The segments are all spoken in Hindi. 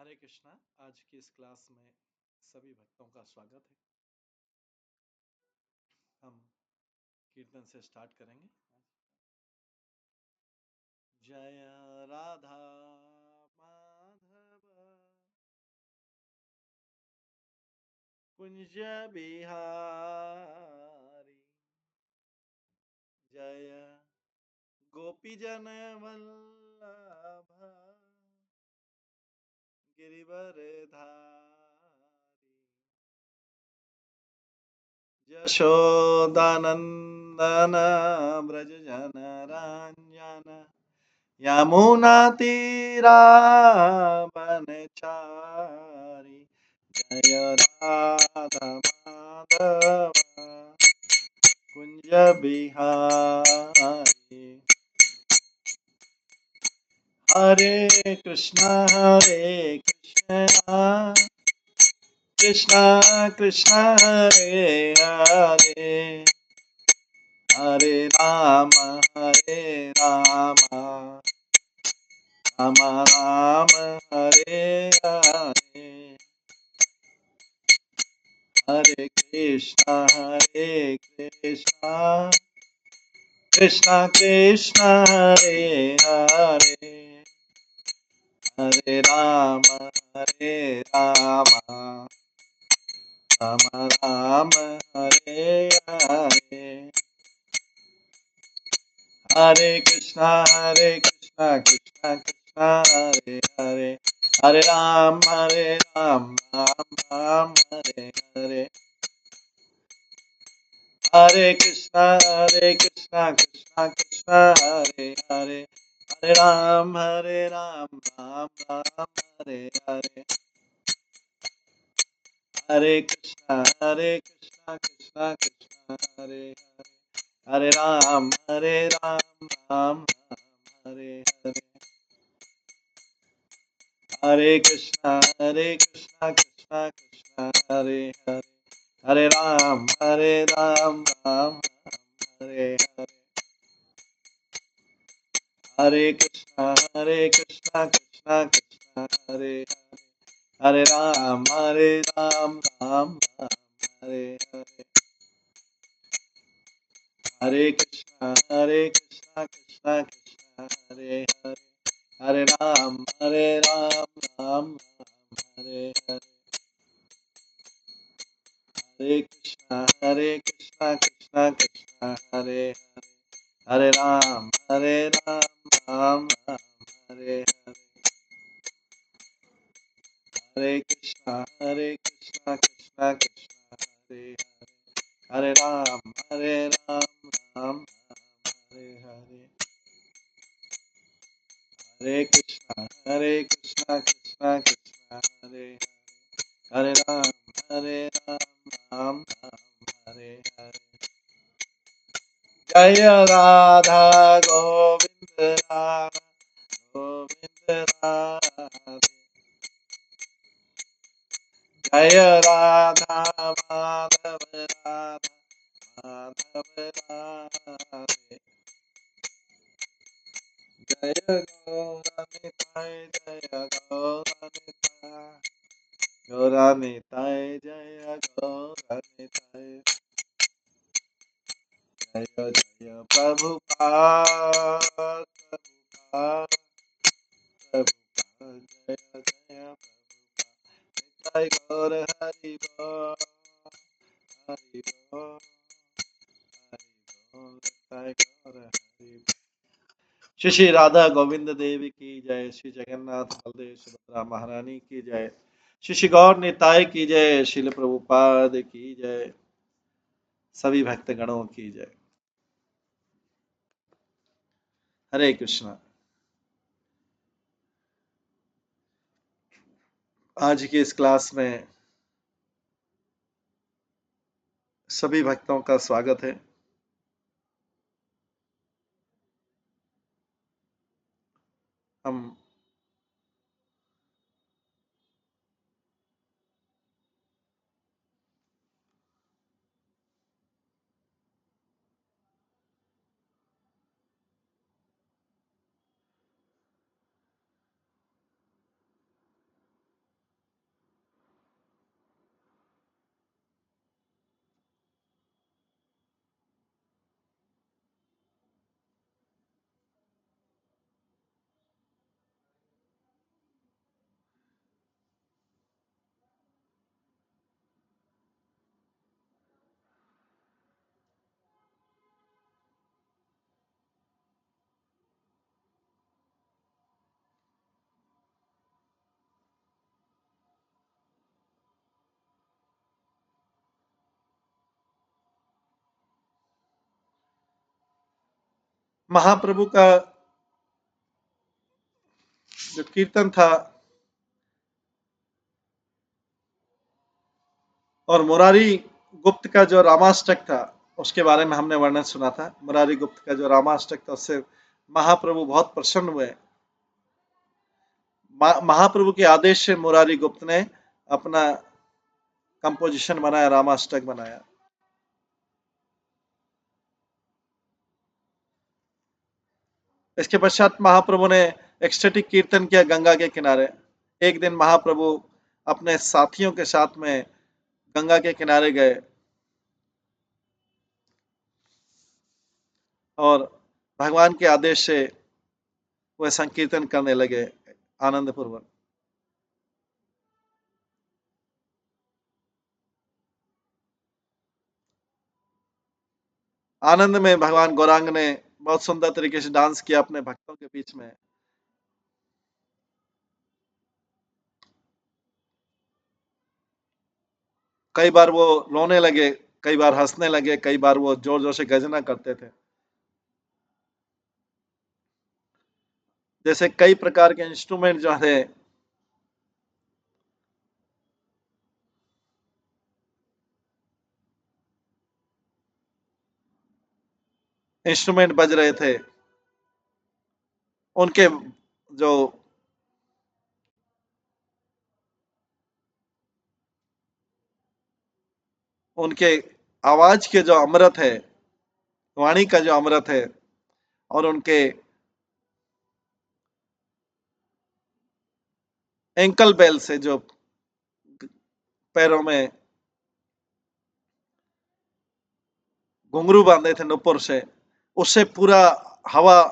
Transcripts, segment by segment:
हरे कृष्णा। आज की इस क्लास में सभी भक्तों का स्वागत है। हम कीर्तन से स्टार्ट करेंगे। जय राधा माधव कुंज बिहारी, जय गोपी जन वल्लभ गिरिवर धारी, यशोदानंदन ब्रज जन रंजन, यमुना तीरावनचारी, जय राधा माधव कुंज बिहारी। हरे कृष्णा कृष्णा कृष्णा हरे हरे, हरे राम राम राम हरे हरे, हरे कृष्णा कृष्णा कृष्णा हरे हरे, हरे राम राम राम हरे हरे, हरे कृष्णा कृष्णा कृष्णा हरे हरे, हरे राम राम राम हरे हरे, हरे कृष्णा कृष्णा कृष्णा हरे हरे, हरे राम राम राम हरे हरे, हरे कृष्णा कृष्णा कृष्णा हरे हरे, हरे राम राम राम हरे हरे, हरे कृष्णा कृष्णा कृष्णा हरे हरे, हरे राम राम राम हरे हरे, हरे कृष्णा कृष्णा कृष्णा हरे हरे, हरे राम राम राम हरे हरे, हरे कृष्णा कृष्णा कृष्णा हरे हरे, हरे राम राम हरे हरे, हरे कृष्णा कृष्णा कृष्णा हरे हरे, हरे राम राम हरे हरे, हरे कृष्णा कृष्णा कृष्णा हरे हरे, हरे राम राम हरे हरे, हरे कृष्णा कृष्णा कृष्णा हरे हरे, हरे राम राम हरे हरे, जय राधा गोविंद राधा गोविंद राधे, जय राधा माधव माधव राधे, जय गौरनिताय गौरनिताय जय गौरनिताय, जय जय प्रभुपाद प्रभुपाद प्रभुपाद, जय जय प्रभुपाद, जय गौर हरि बोल हरि बोल हरि बोल, जय गौर हरि बोल। श्री श्री राधा गोविंद देव की जय, श्री जगन्नाथ बलदेव सुभद्रा महारानी की जय, श्री श्री गौर निताय की जय, शिल प्रभुपाद की जय, सभी भक्तगणों की जय। हरे कृष्णा। आज की इस क्लास में सभी भक्तों का स्वागत है। हम महाप्रभु का जो कीर्तन था और मुरारी गुप्त का जो रामाष्टक था उसके बारे में हमने वर्णन सुना था। मुरारी गुप्त का जो रामाष्टक था उससे महाप्रभु बहुत प्रसन्न हुए। महाप्रभु के आदेश से मुरारी गुप्त ने अपना कंपोजिशन बनाया, रामाष्टक बनाया। इसके पश्चात महाप्रभु ने एक्सटेटिक कीर्तन किया गंगा के किनारे। एक दिन महाप्रभु अपने साथियों के साथ में गंगा के किनारे गए और भगवान के आदेश से वह संकीर्तन करने लगे आनंद पूर्वक। आनंद में भगवान गौरांग ने बहुत सुंदर तरीके से डांस किया अपने भक्तों के बीच में। कई बार वो रोने लगे, कई बार हंसने लगे, कई बार वो जोर जोर से गर्जना करते थे। जैसे कई प्रकार के इंस्ट्रूमेंट जो है इंस्ट्रूमेंट बज रहे थे, उनके जो उनके आवाज के जो अमृत है, वाणी का जो अमृत है, और उनके एंकल बेल से जो पैरों में घुंघरू बांधे थे नुपुर से, उससे पूरा हवा,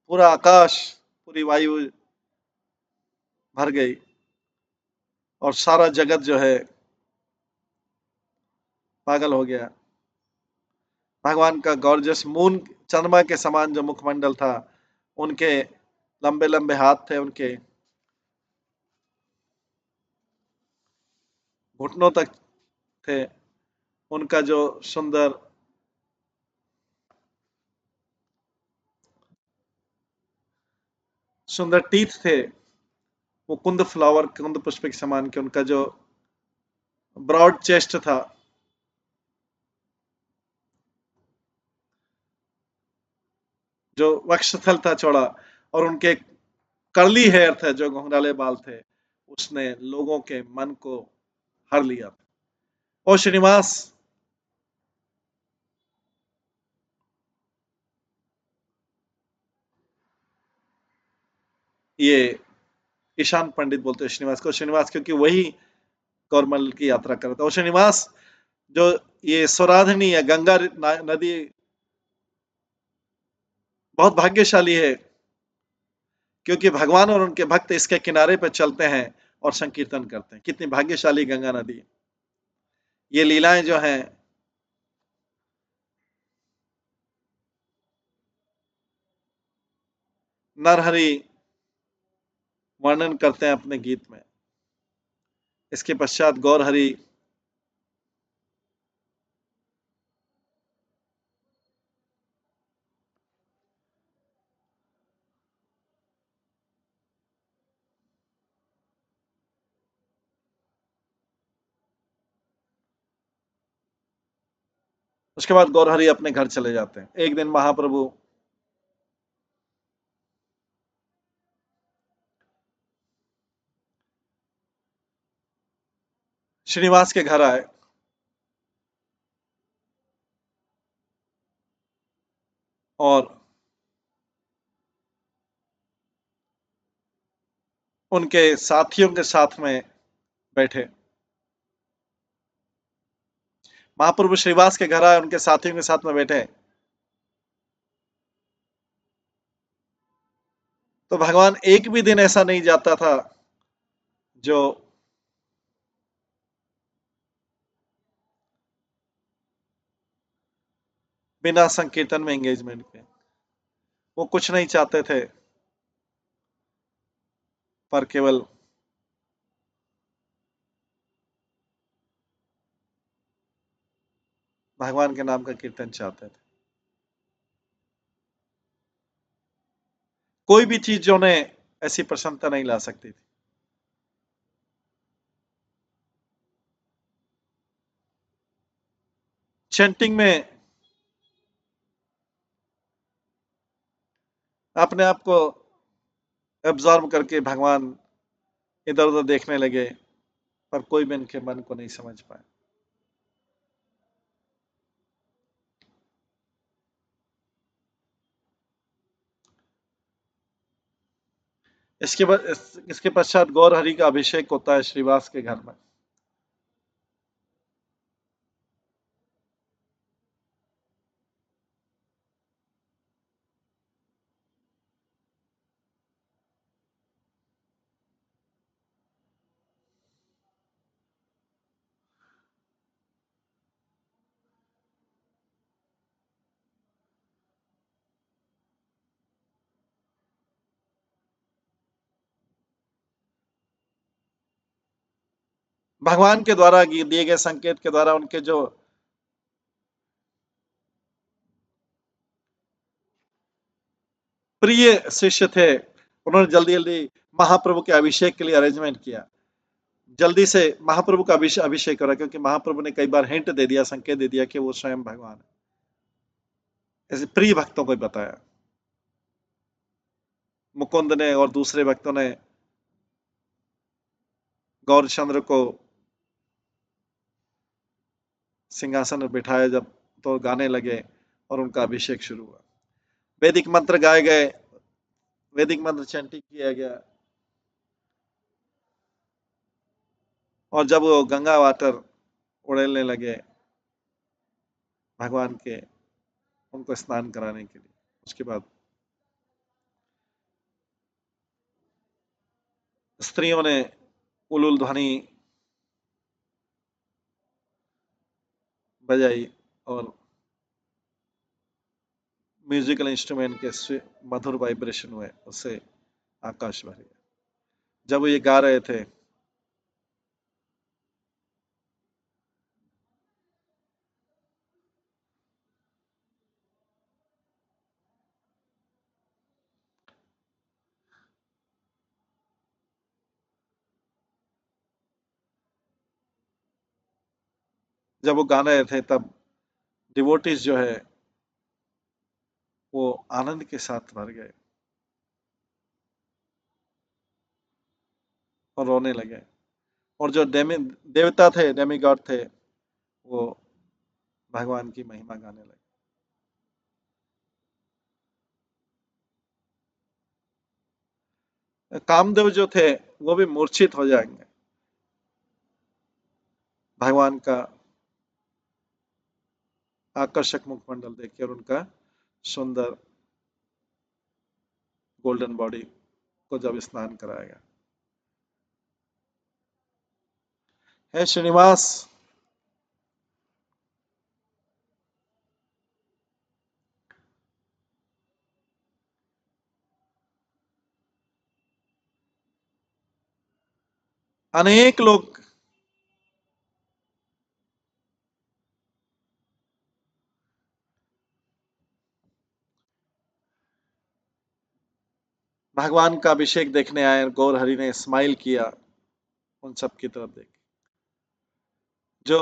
पूरा आकाश, पूरी वायु भर गई और सारा जगत जो है पागल हो गया। भगवान का गॉर्जियस मून, चंद्रमा के समान जो मुखमंडल था, उनके लंबे लंबे हाथ थे, उनके घुटनों तक थे, उनका जो सुंदर सुंदर टीथ थे, वो कुंद फ्लावर, कुंद पुष्प के समान के, उनका जो ब्रॉड चेस्ट था, जो वक्षस्थल था चौड़ा, और उनके कर्ली हेयर थे, जो घुंघराले बाल थे, उसने लोगों के मन को हर लिया। ओ श्रीनिवास, ये ईशान पंडित बोलते हैं श्रीनिवास को, श्रीनिवास क्योंकि वही गौरमल की यात्रा कर रहा था। और श्रीनिवास, जो ये सौराधनी या गंगा नदी बहुत भाग्यशाली है, क्योंकि भगवान और उनके भक्त इसके किनारे पर चलते हैं और संकीर्तन करते हैं। कितनी भाग्यशाली गंगा नदी। ये लीलाएं जो हैं, नरहरि वर्णन करते हैं अपने गीत में। इसके पश्चात गौरहरि उसके बाद गौरहरि अपने घर चले जाते हैं। एक दिन महाप्रभु श्रीनिवास के घर आए और उनके साथियों के साथ में बैठे। महाप्रभु श्रीनिवास के घर आए, उनके साथियों के साथ में बैठे, तो भगवान एक भी दिन ऐसा नहीं जाता था जो बिना संकीर्तन में एंगेजमेंट के। वो कुछ नहीं चाहते थे पर केवल भगवान के नाम का कीर्तन चाहते थे। कोई भी चीज जो उन्हें ऐसी प्रसन्नता नहीं ला सकती थी। चैंटिंग में अपने आप को एब्जॉर्ब करके भगवान इधर उधर देखने लगे, पर कोई भी इनके मन को नहीं समझ पाया। इसके बाद इसके पश्चात गौर हरि का अभिषेक होता है श्रीवास के घर में। भगवान के द्वारा दिए गए संकेत के द्वारा उनके जो प्रिय शिष्य थे, उन्होंने जल्दी जल्दी महाप्रभु के अभिषेक के लिए अरेंजमेंट किया। जल्दी से महाप्रभु का अभिषेक करा, क्योंकि महाप्रभु ने कई बार हिंट दे दिया, संकेत दे दिया कि वो स्वयं भगवान है। ऐसे प्रिय भक्तों को बताया। मुकुंद ने और दूसरे भक्तों ने गौरचंद्र को सिंहासन पर बिठाया जब, तो गाने लगे और उनका अभिषेक शुरू हुआ। वैदिक मंत्र गाए गए, वैदिक मंत्र चैंटिंग किया गया, और जब वो गंगा वाटर उड़ेलने लगे भगवान के, उनको स्नान कराने के लिए, उसके बाद स्त्रियों ने उलुल ध्वनि बजाई और म्यूजिकल इंस्ट्रूमेंट के मधुर वाइब्रेशन हुए, उससे आकाश भर गया। जब वो ये गा रहे थे, जब वो गा रहे थे, तब डिवोटीज जो है वो आनंद के साथ भर गए और रोने लगे। और जो देवता थे, डेमिगॉड थे, वो भगवान की महिमा गाने लगे। कामदेव जो थे वो भी मूर्छित हो जाएंगे भगवान का आकर्षक मुखमंडल देख के और उनका सुंदर गोल्डन बॉडी को जब स्नान कराएगा। हे श्रीनिवास, अनेक लोग भगवान का अभिषेक देखने आए। गौर हरि ने स्माइल किया उन सब की तरफ देख। जो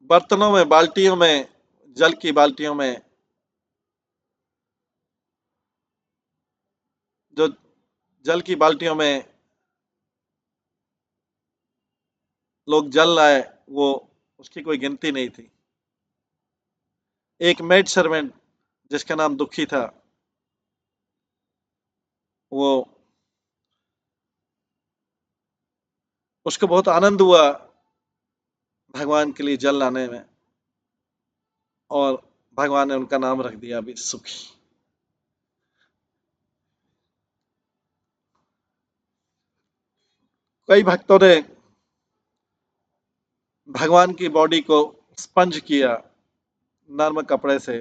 बर्तनों में, बाल्टियों में, जल की बाल्टियों में जो जल की बाल्टियों में लोग जल लाए, वो उसकी कोई गिनती नहीं थी। एक मेड सर्वेंट जिसका नाम दुखी था, वो उसको बहुत आनंद हुआ भगवान के लिए जल लाने में, और भगवान ने उनका नाम रख दिया अभी सुखी। कई भक्तों ने भगवान की बॉडी को स्पंज किया नर्म कपड़े से,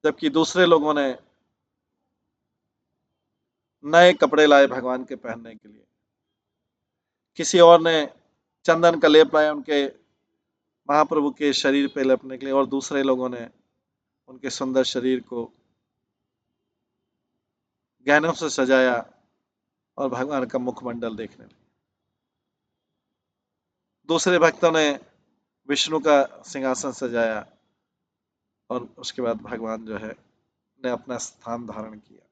जबकि दूसरे लोगों ने नए कपड़े लाए भगवान के पहनने के लिए। किसी और ने चंदन का लेप लाया उनके महाप्रभु के शरीर पे लेपने के लिए, और दूसरे लोगों ने उनके सुंदर शरीर को गहनों से सजाया और भगवान का मुखमंडल देखने लगे। दूसरे भक्तों ने विष्णु का सिंहासन सजाया और उसके बाद भगवान जो है ने अपना स्थान धारण किया।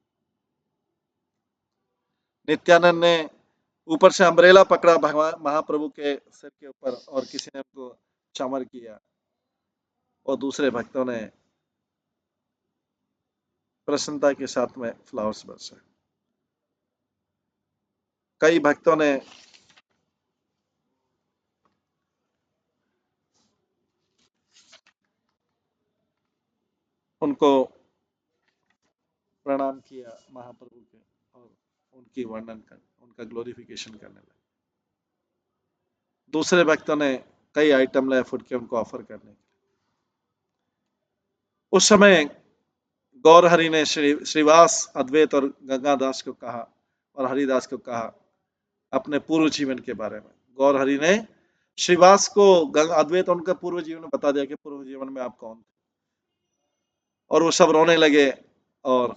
नित्यानंद ने ऊपर से अम्ब्रेला पकड़ा भगवान महाप्रभु के सिर के ऊपर, और किसी ने उनको चमर किया, और दूसरे भक्तों ने प्रसन्नता के साथ में फ्लावर्स बरसाए। कई भक्तों ने उनको प्रणाम किया महाप्रभु के, और उनकी वर्णन कर उनका ग्लोरिफिकेशन करने लगे। दूसरे भक्तों ने कई आइटम लाए फूड के उनको ऑफर करने के। उस समय गौर हरि ने श्रीवास, अद्वैत और गंगादास को कहा, और हरिदास को कहा अपने पूर्व जीवन के बारे में। गौर हरि ने श्रीवास को अद्वैत उनका पूर्व जीवन में बता दिया कि पूर्व जीवन में आप कौन थे, और वो सब रोने लगे, और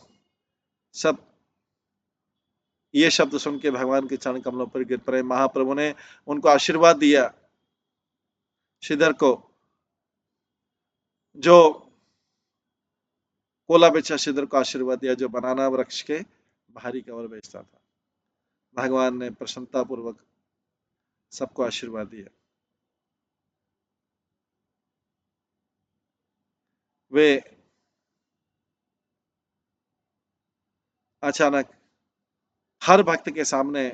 सब ये शब्द सुन के भगवान के चरण कमलों पर गिर पड़े। महाप्रभु ने उनको आशीर्वाद दिया, श्रीधर को, जो कोला बेचा श्रीधर को आशीर्वाद दिया, जो बनाना वृक्ष के भारी कवर बेचता था। भगवान ने प्रसन्नता पूर्वक सबको आशीर्वाद दिया। वे अचानक हर भक्त के सामने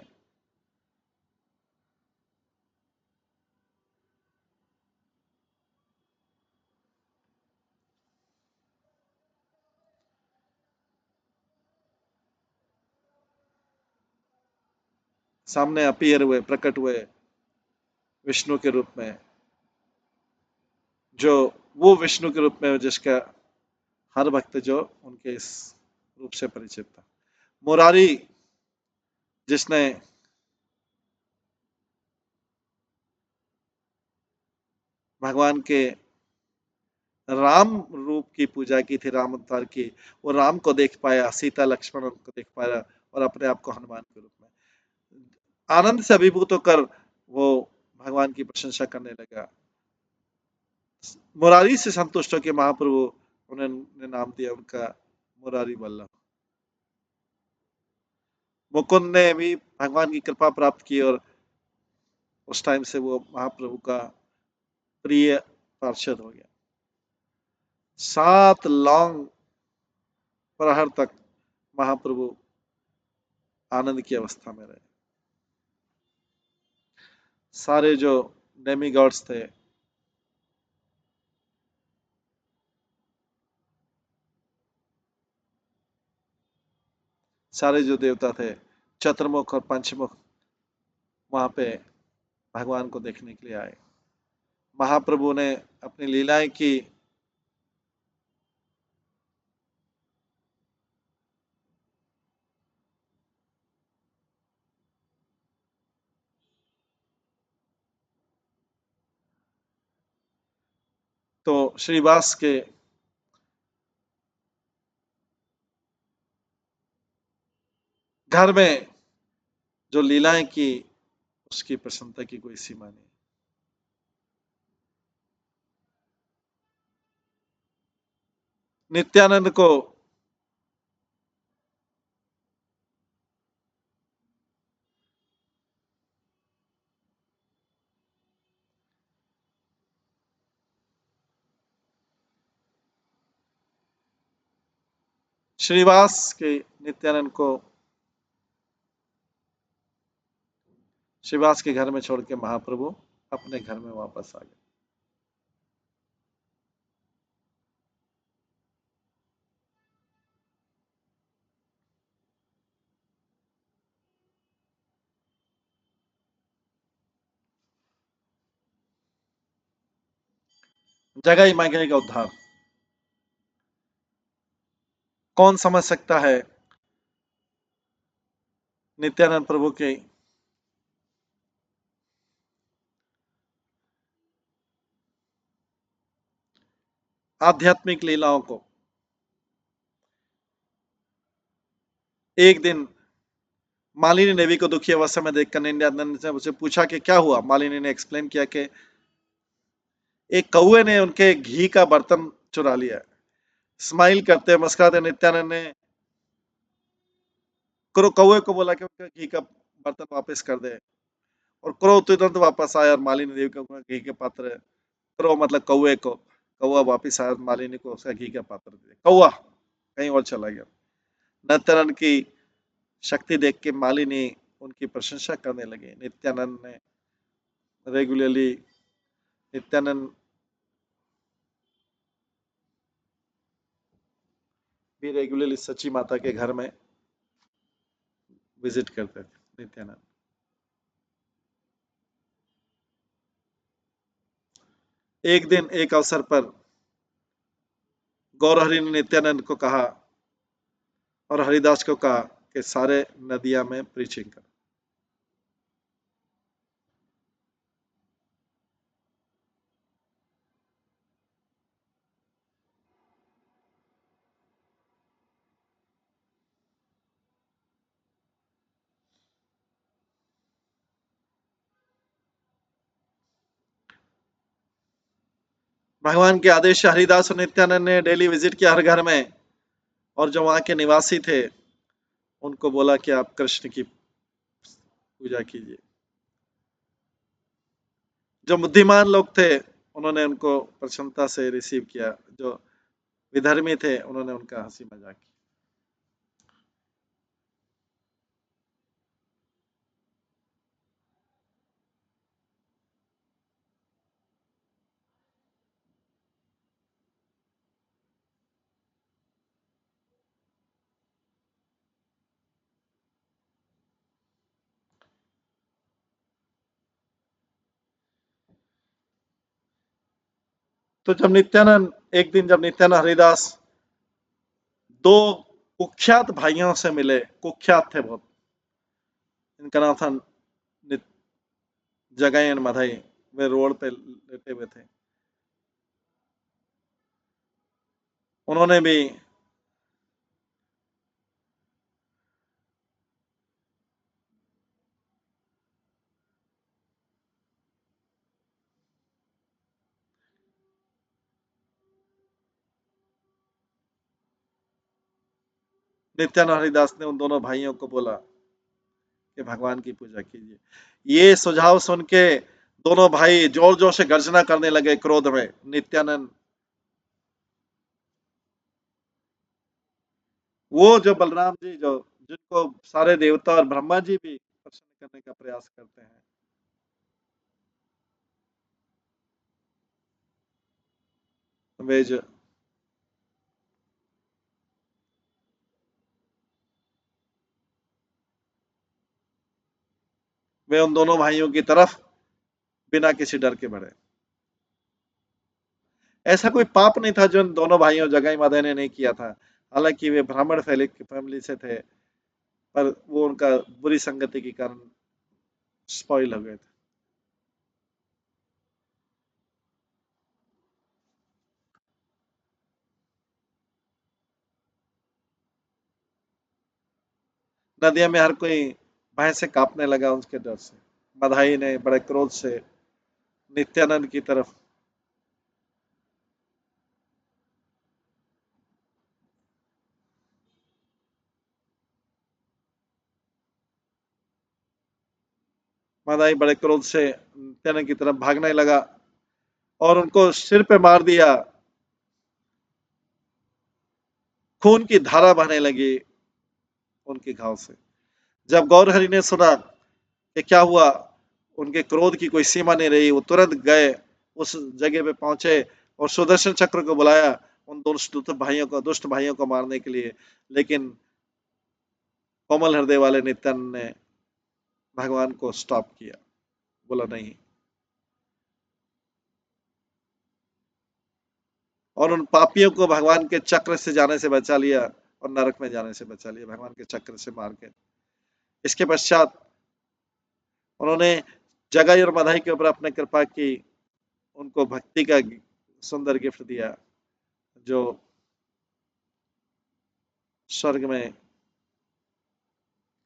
अपीयर हुए, प्रकट हुए विष्णु के रूप में, जो वो विष्णु के रूप में जिसका हर भक्त जो उनके इस रूप से परिचित था। मुरारी, जिसने भगवान के राम रूप की पूजा की थी, राम अवतार की, वो राम को देख पाया, सीता लक्ष्मण को देख पाया, और अपने आप को हनुमान के रूप में आनंद से अभिभूत होकर वो भगवान की प्रशंसा करने लगा। मुरारी से संतुष्ट होकर महाप्रभु उन्होंने नाम दिया उनका मुरारी वल्लभ। मुकुंद ने भी भगवान की कृपा प्राप्त की, और उस टाइम से वो महाप्रभु का प्रिय पार्षद हो गया। 7 लॉन्ग प्रहर तक महाप्रभु आनंद की अवस्था में रहे। सारे जो डेमी गॉड्स थे, सारे जो देवता थे, चतुर्मुख और पंचमुख, वहां पे भगवान को देखने के लिए आए। महाप्रभु ने अपनी लीलाएं की, तो श्रीवास के घर में जो लीलाएं की, उसकी प्रसन्नता की कोई सीमा नहीं। नित्यानंद को श्रीवास के नित्यानंद को श्रीवास के घर में छोड़ के महाप्रभु अपने घर में वापस आ गए। जगह मांगने का उद्धार कौन समझ सकता है? नित्यानंद प्रभु के आध्यात्मिक लीलाओं को। एक दिन मालिनी देवी को दुखी अवस्था में देखकर नित्यानंद ने उसे पूछा कि क्या हुआ। मालिनी ने एक्सप्लेन किया कि एक कौवे ने उनके घी का बर्तन चुरा लिया। स्माइल करते मुस्कुराते नित्यानंद ने कौवे को बोला कि उनका घी का बर्तन वापस कर दे, और क्रो तुरंत वापस आया और मालिनी देवी को घी के पात्र, क्रो मतलब कौवे को, कौवा वापस आया, मालिनी को उसका घी का पात्र दे, कौवा कहीं और चला गया। नित्यानंद की शक्ति देख के मालिनी उनकी प्रशंसा करने लगे। रेगुलरली नित्यानंद भी रेगुलरली सची माता के घर में विजिट करते थे नित्यानंद। एक दिन एक अवसर पर गौरहरि ने नित्यानंद को कहा और हरिदास को कहा कि सारे नदियां में प्रीचिंग कर। भगवान के आदेश से हरिदास और नित्यानंद ने डेली विजिट किया हर घर में, और जो वहां के निवासी थे उनको बोला कि आप कृष्ण की पूजा कीजिए। जो बुद्धिमान लोग थे उन्होंने उनको प्रसन्नता से रिसीव किया, जो विधर्मी थे उन्होंने उनका हंसी मजाक किया। तो एक दिन जब नित्यानंद हरिदास दो कुख्यात भाइयों से मिले, कुख्यात थे बहुत, इनका नाम था जगई और मधई, वे रोड पे लेटे हुए थे। उन्होंने भी नित्यानंद हरिदास ने उन दोनों भाइयों को बोला कि भगवान की पूजा कीजिए। ये सुझाव सुन के दोनों भाई जोर जोर से गर्जना करने लगे क्रोध में। नित्यानंद, वो जो बलराम जी, जो जिनको सारे देवता और ब्रह्मा जी भी प्रसन्न करने का प्रयास करते हैं, वे जो वे उन दोनों भाइयों की तरफ बिना किसी डर के बढ़े। ऐसा कोई पाप नहीं था जो इन दोनों भाइयों जगाई माधव ने नहीं किया था। हालांकि वे ब्राह्मण फैमिली से थे, पर वो उनका बुरी संगति के कारण स्पॉइल हो गए थे। नदिया में हर कोई भय से कांपने लगा उसके डर से। बधाई ने बड़े क्रोध से नित्यानंद की तरफ बधाई बड़े क्रोध से नित्यानंद की तरफ भागने लगा और उनको सिर पे मार दिया। खून की धारा बहने लगी उनके घाव से। जब गौरहरि ने सुना कि क्या हुआ, उनके क्रोध की कोई सीमा नहीं रही। वो तुरंत गए, उस जगह पे पहुंचे और सुदर्शन चक्र को बुलाया उन दुष्ट भाइयों को मारने के लिए। लेकिन कोमल हृदय वाले नित्यानंद ने भगवान को स्टॉप किया, बोला नहीं, और उन पापियों को भगवान के चक्र से जाने से बचा लिया और नरक में जाने से बचा लिया भगवान के चक्र से मार के। इसके पश्चात उन्होंने जगाई और मधाई के ऊपर अपने कृपा की, उनको भक्ति का सुंदर गिफ्ट दिया जो स्वर्ग में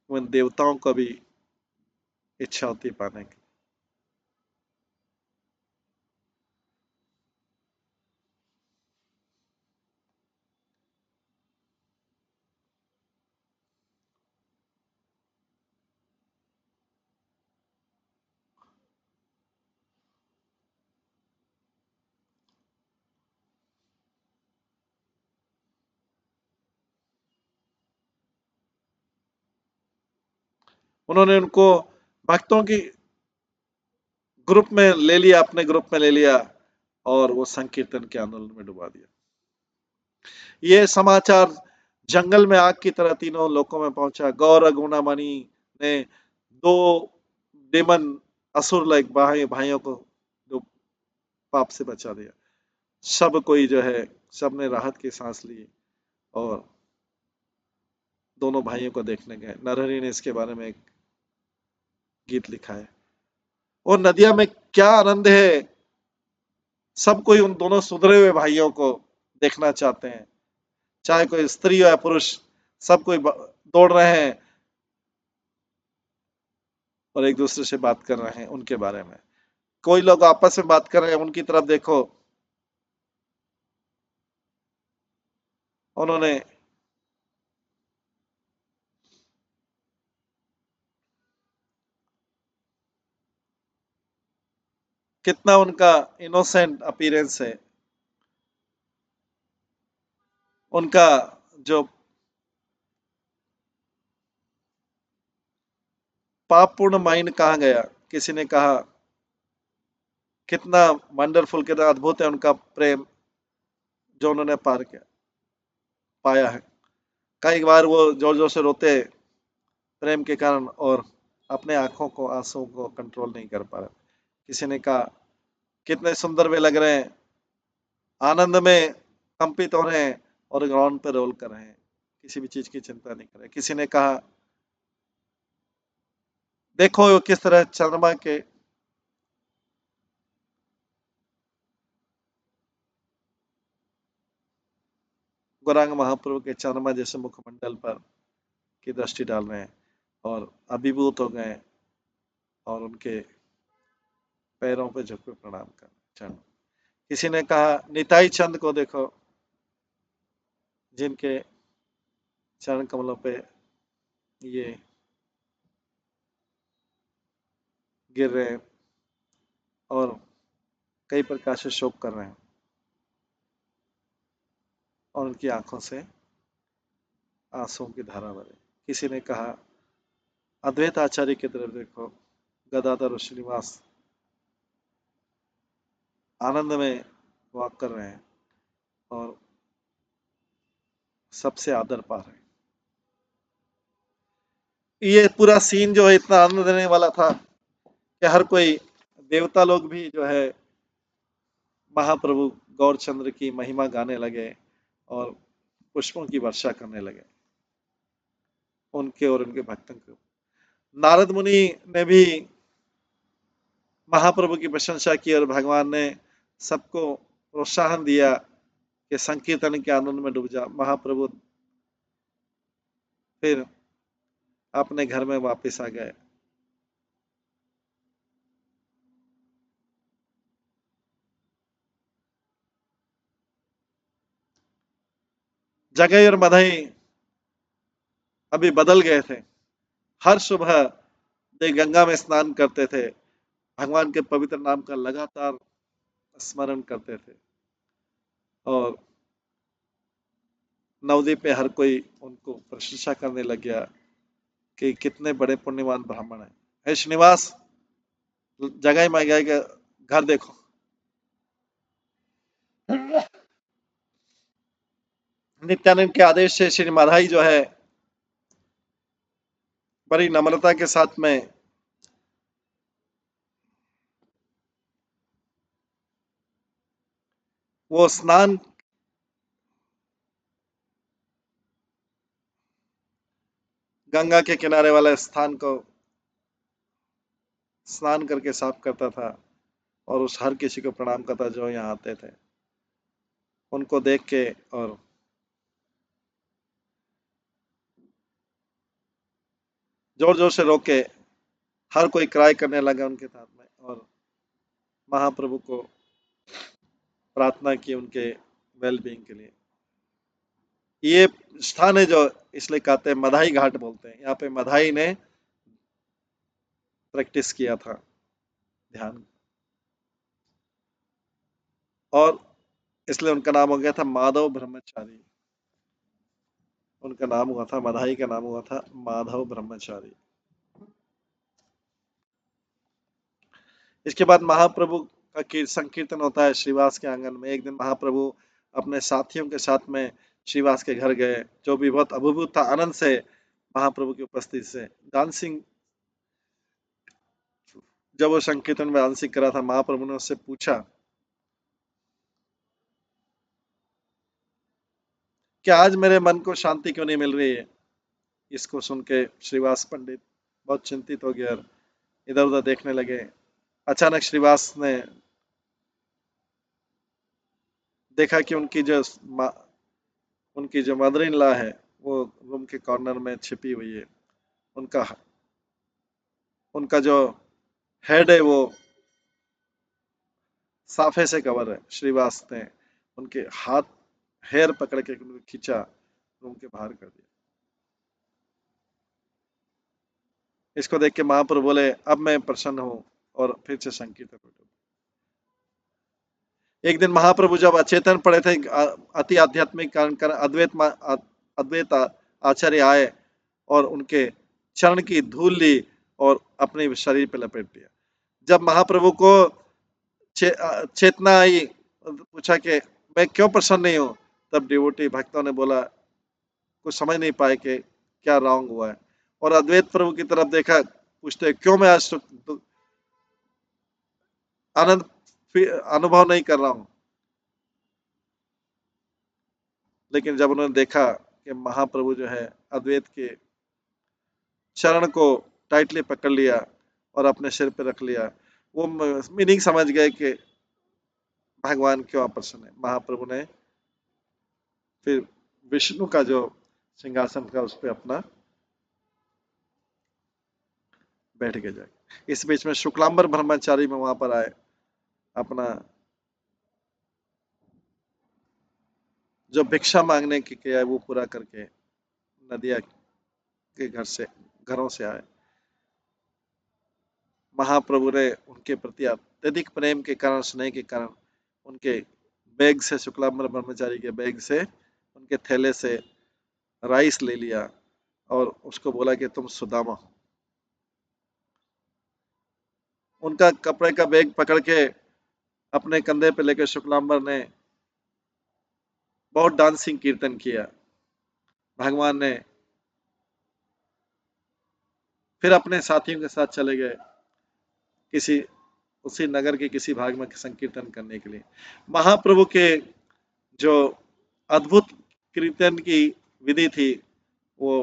उन देवताओं को भी इच्छा होती है पाने की। उन्होंने उनको भक्तों की ग्रुप में ले लिया, अपने ग्रुप में ले लिया और वो संकीर्तन के आंदोलन में डुबा दिया। ये समाचार जंगल में आग की तरह तीनों लोकों में पहुंचा। गौर गुणामणि ने दो डेमन असुर लाइक भाइयों को जो पाप से बचा दिया। सब कोई जो है, सबने राहत की सांस ली और दोनों भाइयों को देखने गए। नरहरि ने इसके बारे में एक गीत लिखा है। और नदिया में क्या आनंद है, सब कोई उन दोनों सुधरे हुए भाइयों को देखना चाहते हैं, चाहे कोई स्त्री हो या पुरुष, सब कोई दौड़ रहे हैं और एक दूसरे से बात कर रहे हैं उनके बारे में। कोई लोग आपस में बात कर रहे हैं, उनकी तरफ देखो। उन्होंने कितना उनका इनोसेंट अपीयरेंस है, उनका जो पापपूर्ण माइंड कहाँ गया। किसी ने कहा कितना वंडरफुल, कितना अद्भुत है उनका प्रेम जो उन्होंने पार किया, पाया है। कई बार वो जोर जोर से रोते प्रेम के कारण और अपने आंखों को, आंसुओं को कंट्रोल नहीं कर पा रहे। किसी ने कहा कितने सुंदर वे लग रहे हैं, आनंद में कंपित हो रहे हैं और ग्राउंड पे रोल कर रहे हैं, किसी भी चीज की चिंता नहीं कर रहे। किसी ने कहा देखो किस तरह चंद्रमा के गौरांग महाप्रभु के चंद्रमा जैसे मुखमंडल पर की दृष्टि डाल रहे हैं और अभिभूत हो गए और उनके पैरों पे झुक के प्रणाम कर चरण। किसी ने कहा निताई चंद को देखो, जिनके चरण कमलों पे ये गिर रहे हैं और कई प्रकार से शोक कर रहे हैं और उनकी आंखों से आंसुओं की धारा बहे। किसी ने कहा अद्वैत आचार्य की तरफ देखो, गदाधर और श्रीनिवास आनंद में वॉक कर रहे हैं और सबसे आदर पा रहे हैं। ये पूरा सीन जो है इतना आनंद देने वाला था कि हर कोई, देवता लोग भी जो है महाप्रभु गौरचंद्र की महिमा गाने लगे और पुष्पों की वर्षा करने लगे उनके और उनके भक्तों को। नारद मुनि ने भी महाप्रभु की प्रशंसा की और भगवान ने सबको प्रोत्साहन दिया कि संकीर्तन के आनंद में डूब जा। महाप्रभु फिर अपने घर में वापस आ गए। जगई और मधई अभी बदल गए थे। हर सुबह वे गंगा में स्नान करते थे, भगवान के पवित्र नाम का लगातार स्मरण करते थे और नवद्वीप पे हर कोई उनको प्रशंसा करने लग गया कि कितने बड़े पुण्यवान ब्राह्मण हैं। हे श्रीनिवास, जगह में गए के घर देखो। नित्यानंद के आदेश से श्री माधाई जो है बड़ी नम्रता के साथ में वो स्नान गंगा के किनारे वाले स्थान को स्नान करके साफ करता था और उस हर किसी को प्रणाम करता जो यहाँ आते थे। उनको देख के और जोर जोर से रोके, हर कोई क्राई करने लगा उनके साथ में, और महाप्रभु को प्रार्थना की उनके वेलबींग के लिए। ये स्थान है जो इसलिए कहते हैं मधाई घाट बोलते हैं, यहाँ पे मधाई ने प्रैक्टिस किया था ध्यान, और इसलिए उनका नाम हो गया था माधव ब्रह्मचारी। उनका नाम हुआ था, मधाई का नाम हुआ था माधव ब्रह्मचारी। इसके बाद महाप्रभु का संकीर्तन होता है श्रीवास के आंगन में। एक दिन महाप्रभु अपने साथियों के साथ में श्रीवास के घर गए, जो भी बहुत अभिभूत था आनंद से महाप्रभु की उपस्थिति से। डांसिंग, जब वो संकीर्तन में डांसिंग कर रहा था, महाप्रभु ने उससे पूछा कि आज मेरे मन को शांति क्यों नहीं मिल रही है। इसको सुन के श्रीवास पंडित बहुत चिंतित हो गया, इधर उधर देखने लगे। अचानक श्रीवास ने देखा कि उनकी जो मदर इन लॉ है वो रूम के कॉर्नर में छिपी हुई है। उनका उनका जो हेड है वो साफे से कवर है। श्रीवास ने उनके हाथ हेयर पकड़ के खींचा, रूम के बाहर कर दिया। इसको देख के महाप्रभु बोले, अब मैं प्रसन्न हूँ, और फिर से संकीर्तन हो। एक दिन महाप्रभु जब अचेतन पड़े थे, अति आध्यात्मिक कारण अद्वैत आचार्य आए और उनके चरण की धूल ली और अपने शरीर पे लपेट दिया। जब महाप्रभु को चेतना आई, पूछा कि मैं क्यों प्रसन्न नहीं हूँ, तब डिवोटी भक्तों ने बोला, कुछ समझ नहीं पाए कि क्या रॉन्ग हुआ है, और अद्वैत प्रभु की तरफ देखा, पूछते क्यों मैं आज आनंद अनुभव नहीं कर रहा हूँ। लेकिन जब उन्होंने देखा कि महाप्रभु जो है अद्वैत के चरण को टाइटली पकड़ लिया और अपने सिर पे रख लिया, वो मीनिंग समझ गए कि भगवान क्यों अप्रसन्न है। महाप्रभु ने फिर विष्णु का जो सिंहासन था उस पर अपना बैठ के जाए। इस बीच में शुक्लांबर ब्रह्मचारी में वहां पर आए, अपना जो भिक्षा मांगने की क्रिया है वो पूरा करके नदिया के घरों से आए। महाप्रभु ने उनके प्रति अत्यधिक प्रेम के कारण, स्नेह के कारण, उनके बैग से, शुक्लांबर ब्रह्मचारी के बैग से, उनके थैले से राइस ले लिया और उसको बोला कि तुम सुदामा हो। उनका कपड़े का बैग पकड़ के अपने कंधे पे लेकर शुक्लांबर ने बहुत डांसिंग कीर्तन किया। भगवान ने फिर अपने साथियों के साथ चले गए किसी उसी नगर के किसी भाग में संकीर्तन करने के लिए। महाप्रभु के जो अद्भुत कीर्तन की विधि थी वो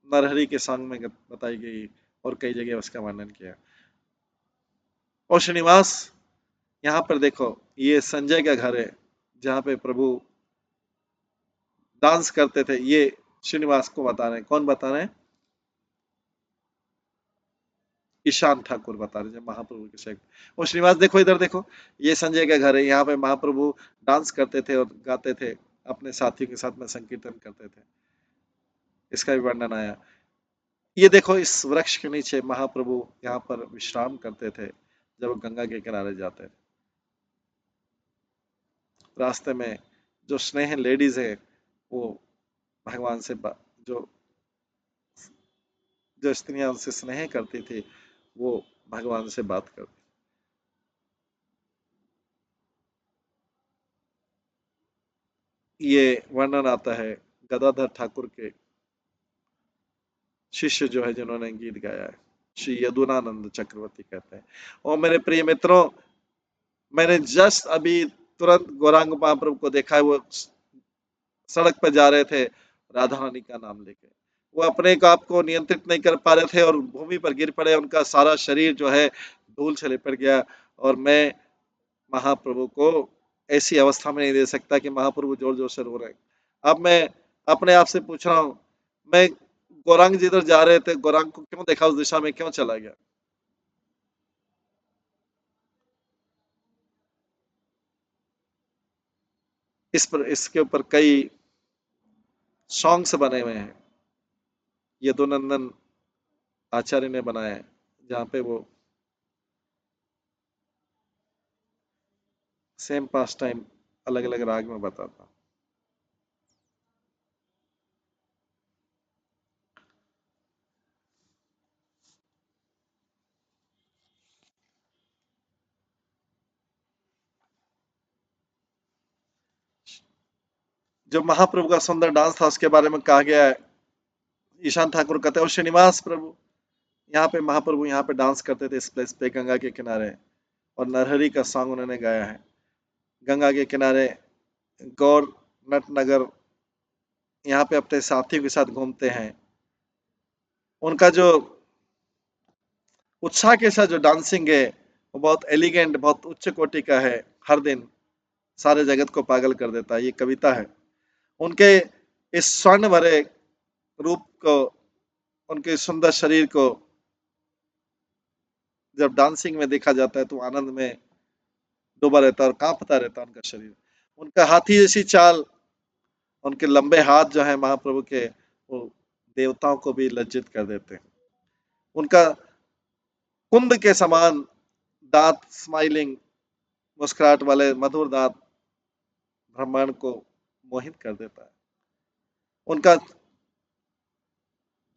नरहरि के संग में बताई गई और कई जगह उसका वर्णन किया। और श्रीनिवास, यहाँ पर देखो, ये संजय का घर है जहाँ पे प्रभु डांस करते थे। ये श्रीनिवास को बता रहे हैं। कौन बता रहे हैं? ईशान ठाकुर बता रहे हैं, महाप्रभु के सेवक। और श्रीनिवास देखो, इधर देखो, ये संजय का घर है। यहाँ पे महाप्रभु डांस करते थे और गाते थे, अपने साथियों के साथ में संकीर्तन करते थे। इसका भी वर्णन आया। ये देखो, इस वृक्ष के नीचे महाप्रभु यहाँ पर विश्राम करते थे जब गंगा के किनारे जाते थे। रास्ते में जो स्नेह लेडीज है वो भगवान से जो जो स्त्रियां उनसे स्नेह करती थी वो भगवान से बात करती। ये वर्णन आता है गदाधर ठाकुर के शिष्य जो है जिन्होंने गीत गाया है, श्री यदुनानंद चक्रवर्ती कहते हैं। और मेरे प्रिय मित्रों, मैंने जस्ट अभी तुरंत गौरांग महाप्रभु को देखा है। वो सड़क पर जा रहे थे राधा रानी का नाम लेके। वो अपने आप को नियंत्रित नहीं कर पा रहे थे और भूमि पर गिर पड़े। उनका सारा शरीर जो है धूल से लिपट गया। और मैं महाप्रभु को ऐसी अवस्था में नहीं दे सकता कि महाप्रभु जोर जोर से रो रहे हैं। अब मैं अपने आप से पूछ रहा हूं, मैं गौरांग जिधर जा रहे थे, गौरांग को क्यों देखा, उस दिशा में क्यों चला गया? इसके ऊपर कई सॉन्ग्स बने हुए हैं, यदुनंदन आचार्य ने बनाए हैं, जहाँ पे वो सेम पास टाइम अलग अलग राग में बताता। जो महाप्रभु का सुंदर डांस था उसके बारे में कहा गया है, ईशान ठाकुर कहते हैं, और श्रीनिवास प्रभु यहाँ पे, महाप्रभु यहाँ पे डांस करते थे इस प्लेस पे, गंगा के किनारे, और नरहरि का सॉन्ग उन्होंने गाया है। गंगा के किनारे गौर नट नगर, यहाँ पे अपने साथियों के साथ घूमते हैं। उनका जो उत्साह के साथ जो डांसिंग है वो बहुत एलिगेंट, बहुत उच्च कोटि का है, हर दिन सारे जगत को पागल कर देता है। ये कविता है। उनके इस स्वर्ण भरे रूप को, उनके सुंदर शरीर को जब डांसिंग में देखा जाता है तो आनंद में डूबा रहता है और कांपता रहता है उनका शरीर। उनका हाथी जैसी चाल, उनके लंबे हाथ जो है महाप्रभु के, वो देवताओं को भी लज्जित कर देते हैं। उनका कुंद के समान दांत, स्माइलिंग मुस्कुराहट वाले मधुर दांत ब्रह्मांड को मोहित कर देता है। उनका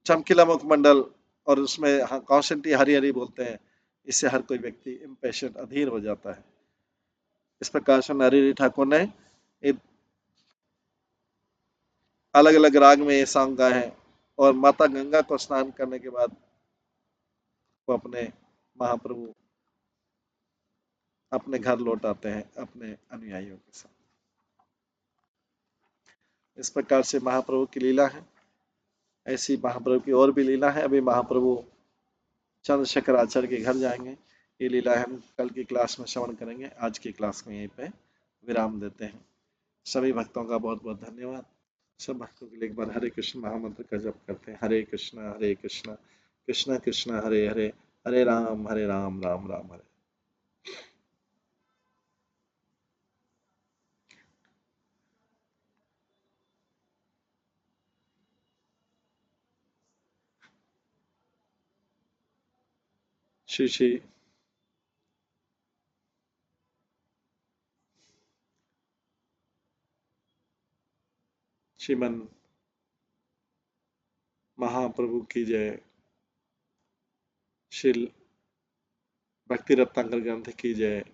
चमकीला मुखमंडल और उसमें कॉन्स्टेंटली हरी हरी बोलते हैं, इससे हर कोई व्यक्ति इम्पेशेंट, अधीर हो जाता है। इस प्रकार से नरहरि ठाकुर ने अलग अलग राग में ये सॉन्ग गाए हैं, और माता गंगा को स्नान करने के बाद वो अपने महाप्रभु अपने घर लौट आते हैं अपने अनुयायियों के साथ। इस प्रकार से महाप्रभु की लीला है। ऐसी महाप्रभु की और भी लीला है। अभी महाप्रभु चंद्रशेखर आचार्य के घर जाएंगे, ये लीला हम कल की क्लास में श्रवण करेंगे। आज की क्लास में यहीं पे विराम देते हैं। सभी भक्तों का बहुत बहुत धन्यवाद। सब भक्तों के लिए एक बार हरे कृष्ण महामंत्र का जप करते हैं। हरे कृष्णा कृष्णा कृष्णा हरे हरे, हरे राम राम राम हरे। श्री श्री श्रीमन महाप्रभु की जय। श्री भक्ति रत्नाकर ग्रंथ की जय।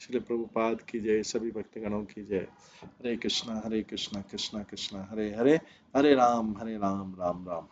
श्री प्रभुपाद की जय। सभी भक्तगणों की जय। हरे कृष्णा कृष्णा कृष्णा हरे हरे, हरे राम राम राम।